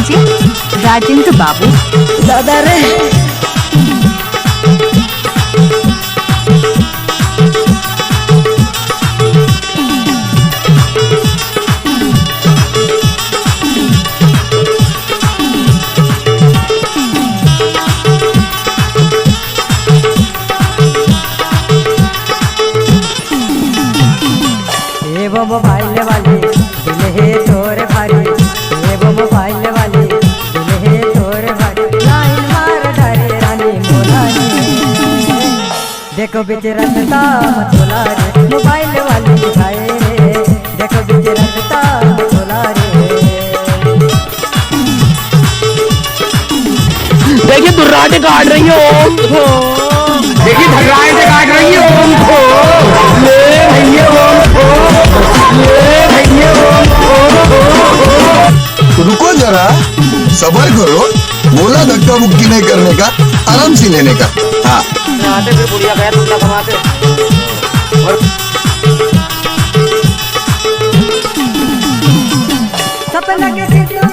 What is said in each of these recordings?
DJ Rajendra बाबू। दादा रे वो मोबाइल वाली दिल है तोर भारी, वो मोबाइल वाली दिल है तोर भारी। लाइन मार डारे रानी मोलानी, देखो बीच रास्ता मथुला रे। मोबाइल वाली दिखाए रे, देखो बीच रास्ता मथुला रे। देखिए दुर्राटे काट रही है ओम को, देखिए धर्राटे काट रही है ओम को। ले भैया ओम को, ले भैया ओम को। रुको जरा, सबर करो। बोला धक्का मुक्की नहीं करने का, आराम से लेने का। हाँ फिर बुढ़िया गया तुम कमाते सपना के सितुआ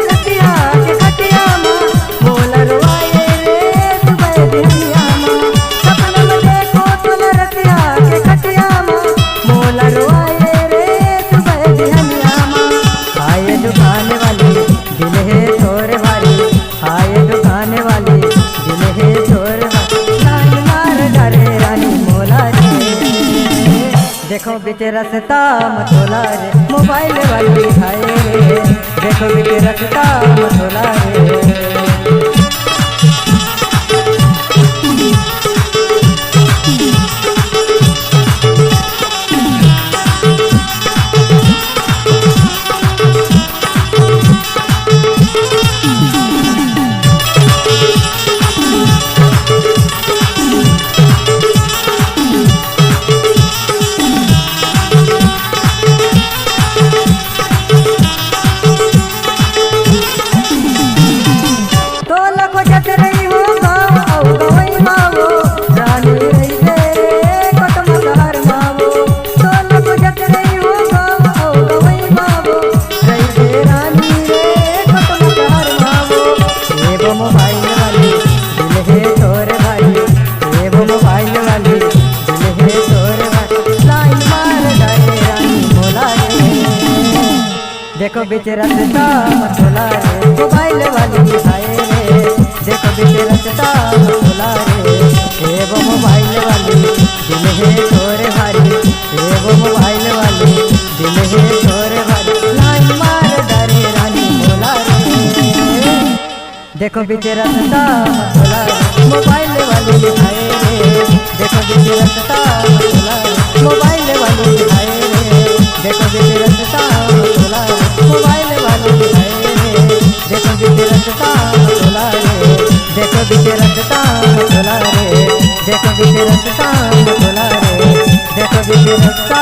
खटिया के खटिया मां बोला रोए रे तू बेदिया मां। सपना में देखो तुम रतिया के खटिया मां बोला रोए रे तू बेदिया मां। आए दुकान वाली दिल है तोर भारी, आए दुकान वाली दिल है तोर भारी। लाइन मार डारे रानी मोला रे, देखो बीच रास्ता मथुला रे। मोबाइल वाली दिखाए रे, देखो बीच रास्ता मथुला रे। देखो बीच रास्ता मथुला रे, मोबाइल वाली दिखाए रे। देखो बीच रास्ता मथुला रे, वो मोबाइल वाली दिल है तोर भारी, वो मोबाइल वाली दिल है तोर भारी। लाइन मार डारे रानी मोला रे, देखो बीच रास्ता मथुला रे। मोबाइल वाली दिखाए रे, देखो बीच रास्ता मथुला रे। मोबाइल वाली दिखाए रे, देखो बीच रास्ता मथुला रे। मोबाइल वाली दिखाए रे, देखो बीच रास्ता मथुला रे। देखो बीच रास्ता मथुला रे, देखो बीच रास्ता मथुला रे। देखो बीच रास्ता